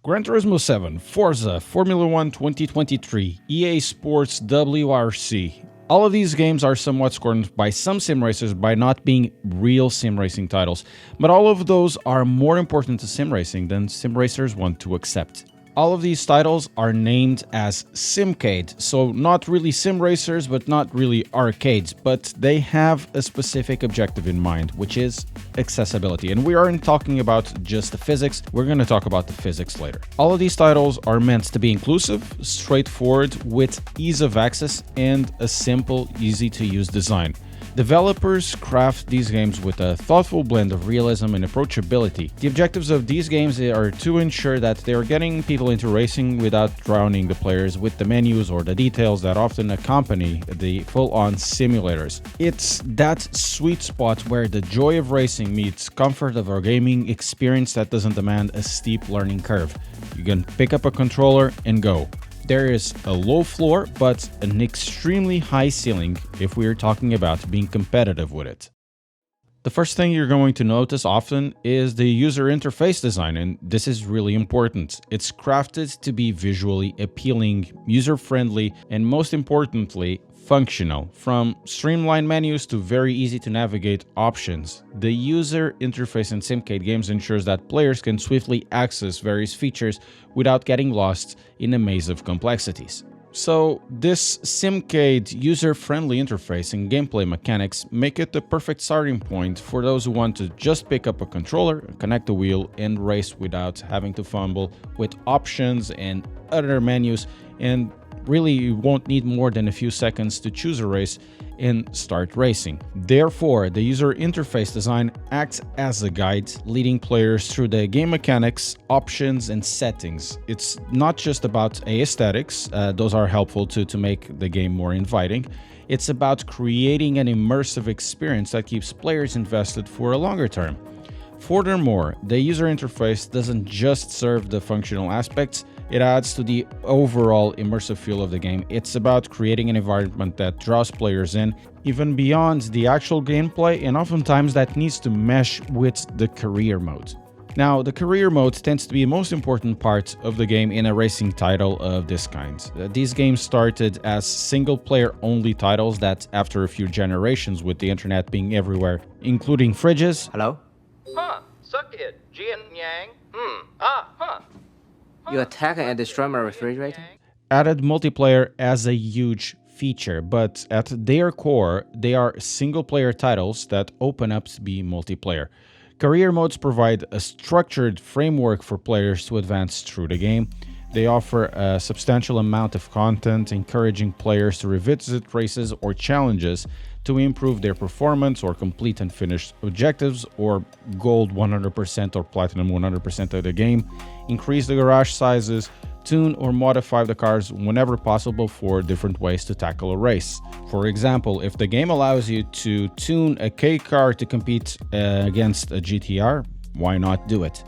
Gran Turismo 7, Forza, Formula 1 2023, EA Sports WRC. All of these games are somewhat scorned by some sim racers by not being real sim racing titles, but all of those are more important to sim racing than sim racers want to accept. All of these titles are named as Simcade, so not really sim racers, but not really arcades, but they have a specific objective in mind, which is accessibility. And we aren't talking about just the physics, we're going to talk about the physics later. All of these titles are meant to be inclusive, straightforward, with ease of access, and a simple, easy to use design. Developers craft these games with a thoughtful blend of realism and approachability. The objectives of these games are to ensure that they are getting people into racing without drowning the players with the menus or the details that often accompany the full-on simulators. It's that sweet spot where the joy of racing meets comfort of our gaming experience that doesn't demand a steep learning curve. You can pick up a controller and go. There is a low floor, but an extremely high ceiling if we are talking about being competitive with it. The first thing you're going to notice often is the user interface design, and this is really important. It's crafted to be visually appealing, user-friendly, and most importantly, functional. From streamlined menus to very easy to navigate options, the user interface in Simcade games ensures that players can swiftly access various features without getting lost in a maze of complexities. So this Simcade user-friendly interface and gameplay mechanics make it the perfect starting point for those who want to just pick up a controller, connect the wheel, and race without having to fumble with options and other menus, and really you won't need more than a few seconds to choose a race and start racing. Therefore, the user interface design acts as a guide, leading players through the game mechanics, options, and settings. It's not just about aesthetics, those are helpful to make the game more inviting. It's about creating an immersive experience that keeps players invested for a longer term. Furthermore, the user interface doesn't just serve the functional aspects, it adds to the overall immersive feel of the game. It's about creating an environment that draws players in, even beyond the actual gameplay, and oftentimes that needs to mesh with the career mode. Now, the career mode tends to be the most important part of the game in a racing title of this kind. These games started as single-player only titles that, after a few generations with the internet being everywhere, including fridges. Hello? Huh, suck it, Jian Yang. You attack and destroy my refrigerator? Added multiplayer as a huge feature, but at their core, they are single-player titles that open up to be multiplayer. Career modes provide a structured framework for players to advance through the game. They offer a substantial amount of content, encouraging players to revisit races or challenges to improve their performance or complete and finish objectives, or gold 100% or platinum 100% of the game, increase the garage sizes, tune or modify the cars whenever possible for different ways to tackle a race. For example, if the game allows you to tune a K car to compete against a GTR, why not do it?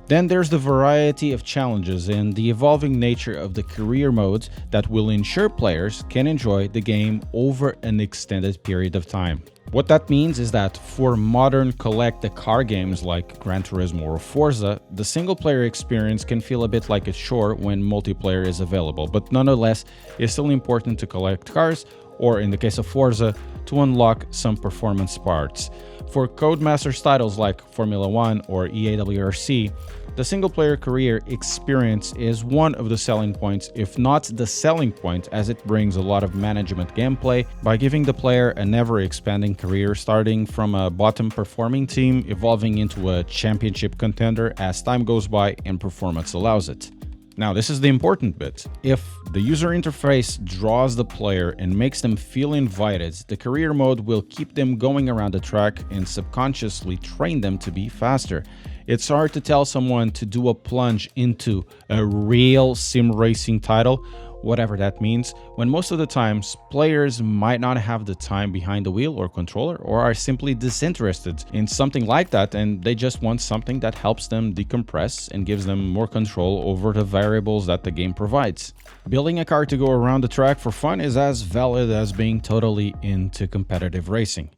Then there's the variety of challenges and the evolving nature of the career modes that will ensure players can enjoy the game over an extended period of time. What that means is that for modern collect-a-car games like Gran Turismo or Forza, the single-player experience can feel a bit like a chore when multiplayer is available, but nonetheless, it's still important to collect cars, or in the case of Forza, to unlock some performance parts. For Codemasters titles like Formula 1 or EA WRC, the single-player career experience is one of the selling points, if not the selling point, as it brings a lot of management gameplay by giving the player an ever-expanding career, starting from a bottom-performing team, evolving into a championship contender as time goes by and performance allows it. Now, this is the important bit. If the user interface draws the player and makes them feel invited, the career mode will keep them going around the track and subconsciously train them to be faster. It's hard to tell someone to do a plunge into a real sim racing title, whatever that means, when most of the times players might not have the time behind the wheel or controller, or are simply disinterested in something like that, and they just want something that helps them decompress and gives them more control over the variables that the game provides. Building a car to go around the track for fun is as valid as being totally into competitive racing.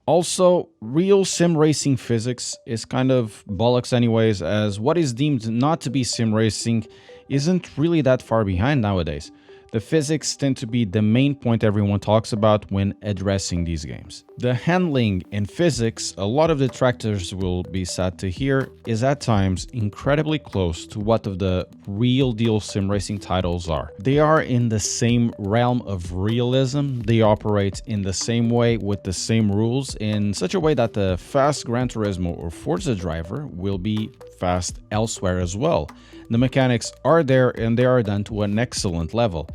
Also, real sim racing physics is kind of bollocks anyways, as what is deemed not to be sim racing isn't really that far behind nowadays. The physics tend to be the main point everyone talks about when addressing these games. The handling and physics a lot of detractors will be sad to hear is at times incredibly close to what of the real deal sim racing titles are. They are in the same realm of realism, they operate in the same way with the same rules in such a way that the fast Gran Turismo or Forza driver will be fast elsewhere as well. The mechanics are there and they are done to an excellent level.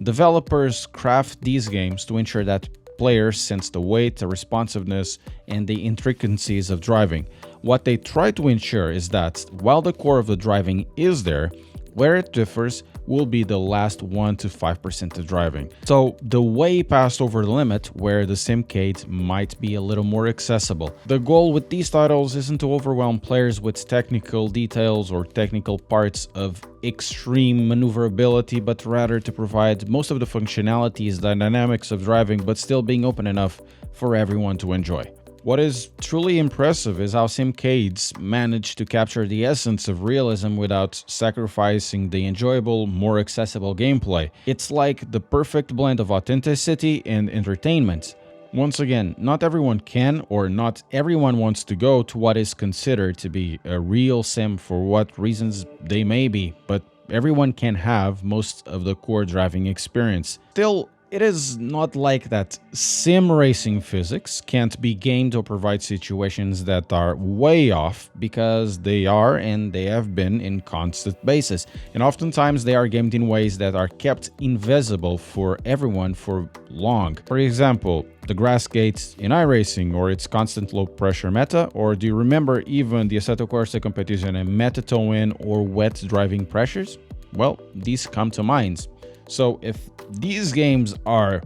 Developers craft these games to ensure that players sense the weight, the responsiveness, and the intricacies of driving. What they try to ensure is that while the core of the driving is there, where it differs will be the last 1 to 5% of driving. So the way past over the limit where the simcade might be a little more accessible. The goal with these titles isn't to overwhelm players with technical details or technical parts of extreme maneuverability, but rather to provide most of the functionalities, the dynamics of driving, but still being open enough for everyone to enjoy. What is truly impressive is how simcades manage to capture the essence of realism without sacrificing the enjoyable, more accessible gameplay. It's like the perfect blend of authenticity and entertainment. Once again, not everyone can or not everyone wants to go to what is considered to be a real sim for what reasons they may be, but everyone can have most of the core driving experience. Still, it is not like that sim racing physics can't be gamed or provide situations that are way off, because they are and they have been in constant basis. And oftentimes they are gamed in ways that are kept invisible for everyone for long. For example, the grass gates in iRacing or its constant low pressure meta, or do you remember even the Assetto Corsa competition and meta toe-in or wet driving pressures? Well, these come to mind. So if these games are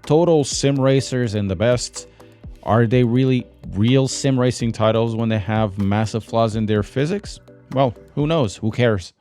total sim racers and the best, are they really real sim racing titles when they have massive flaws in their physics? Well, who knows? Who cares?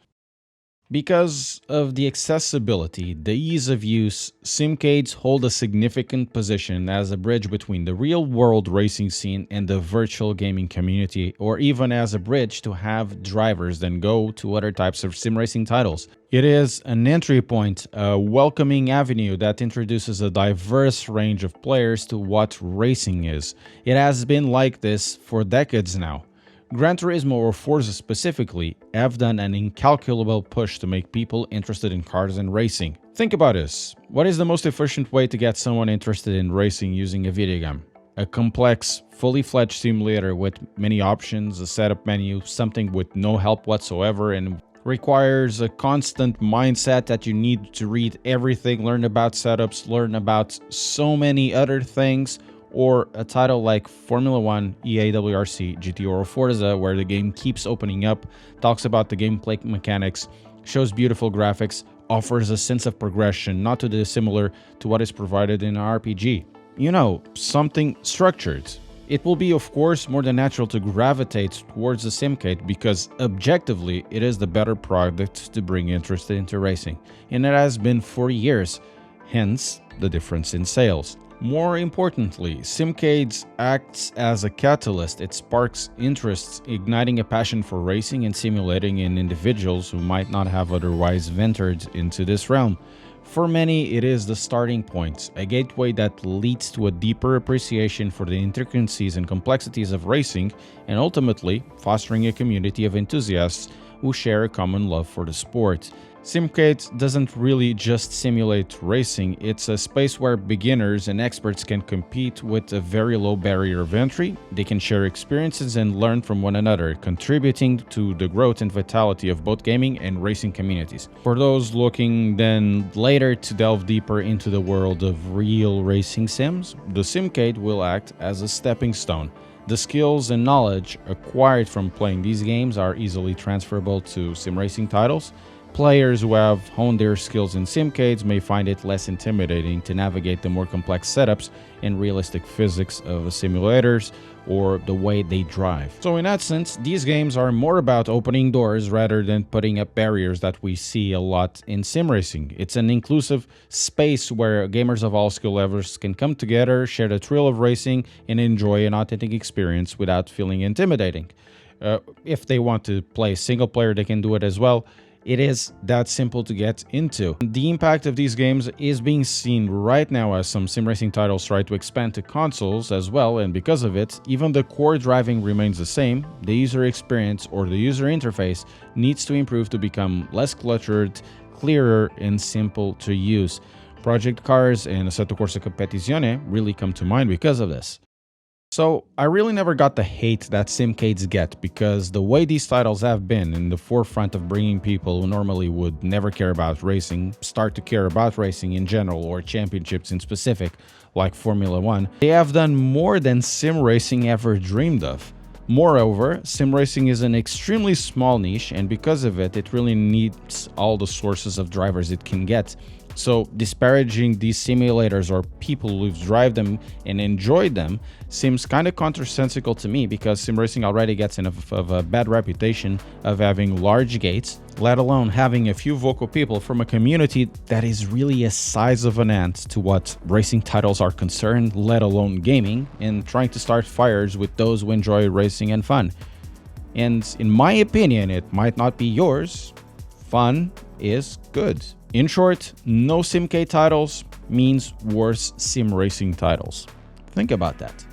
Because of the accessibility, the ease of use, simcades hold a significant position as a bridge between the real-world racing scene and the virtual gaming community, or even as a bridge to have drivers then go to other types of sim racing titles. It is an entry point, a welcoming avenue that introduces a diverse range of players to what racing is. It has been like this for decades now. Gran Turismo or Forza specifically have done an incalculable push to make people interested in cars and racing. Think about this. What is the most efficient way to get someone interested in racing using a video game? A complex, fully fledged simulator with many options, a setup menu, something with no help whatsoever, and requires a constant mindset that you need to read everything, learn about setups, learn about so many other things. Or a title like Formula 1, EAWRC, GT or Forza, where the game keeps opening up, talks about the gameplay mechanics, shows beautiful graphics, offers a sense of progression not too dissimilar to what is provided in an RPG. You know, something structured. It will be, of course, more than natural to gravitate towards the simcade because objectively it is the better product to bring interest into racing, and it has been for years, hence the difference in sales. More importantly, simcades acts as a catalyst. It sparks interests, igniting a passion for racing and simulating in individuals who might not have otherwise ventured into this realm. For many, it is the starting point, a gateway that leads to a deeper appreciation for the intricacies and complexities of racing, and ultimately fostering a community of enthusiasts who share a common love for the sport. Simcade doesn't really just simulate racing, it's a space where beginners and experts can compete with a very low barrier of entry. They can share experiences and learn from one another, contributing to the growth and vitality of both gaming and racing communities. For those looking then later to delve deeper into the world of real racing sims, the Simcade will act as a stepping stone. The skills and knowledge acquired from playing these games are easily transferable to sim racing titles, Players who have honed their skills in simcades may find it less intimidating to navigate the more complex setups and realistic physics of the simulators or the way they drive. So in that sense, these games are more about opening doors rather than putting up barriers that we see a lot in sim racing. It's an inclusive space where gamers of all skill levels can come together, share the thrill of racing, and enjoy an authentic experience without feeling intimidating. If they want to play single player, they can do it as well. It is that simple to get into. The impact of these games is being seen right now as some sim racing titles try to expand to consoles as well, and because of it, even the core driving remains the same. The user experience or the user interface needs to improve to become less cluttered, clearer, and simple to use. Project Cars and Assetto Corsa Competizione really come to mind because of this. So, I really never got the hate that simcades get, because the way these titles have been in the forefront of bringing people who normally would never care about racing start to care about racing in general or championships in specific, like Formula 1, they have done more than sim racing ever dreamed of. Moreover, sim racing is an extremely small niche, and because of it, it really needs all the sources of drivers it can get. So disparaging these simulators or people who've driven them and enjoyed them seems kind of countersensical to me, because sim racing already gets enough of a bad reputation of having large gates, let alone having a few vocal people from a community that is really a size of an ant to what racing titles are concerned, let alone gaming, and trying to start fires with those who enjoy racing and fun. And in my opinion, it might not be yours, fun is good. In short, no simcade titles means worse sim racing titles. Think about that.